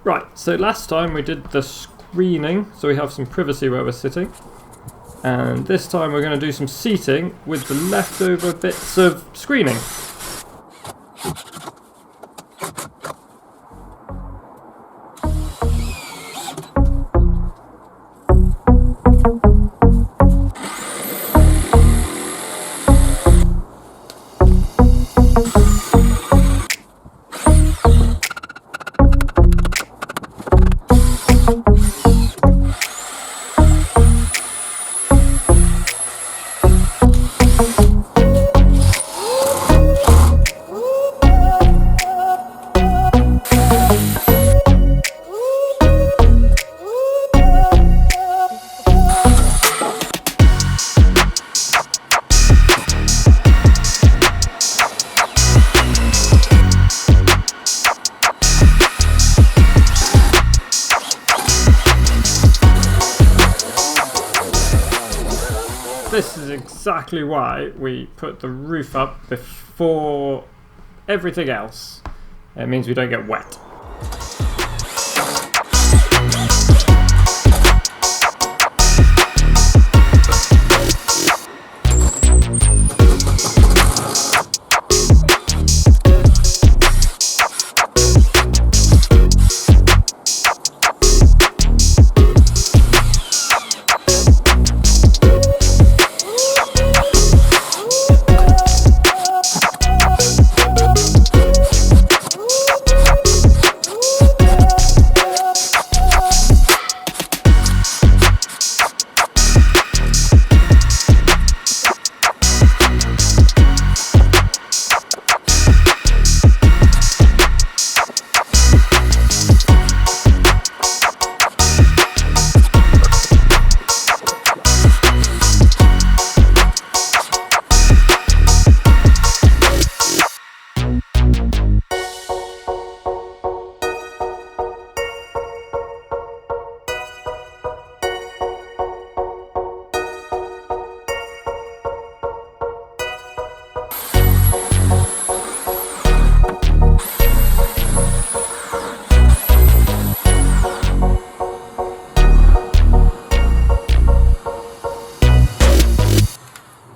Right, so last time we did the screening, so we have some privacy where we're sitting. And this time we're going to do some seating with the leftover bits of screening. This is exactly why we put the roof up before everything else. It means we don't get wet.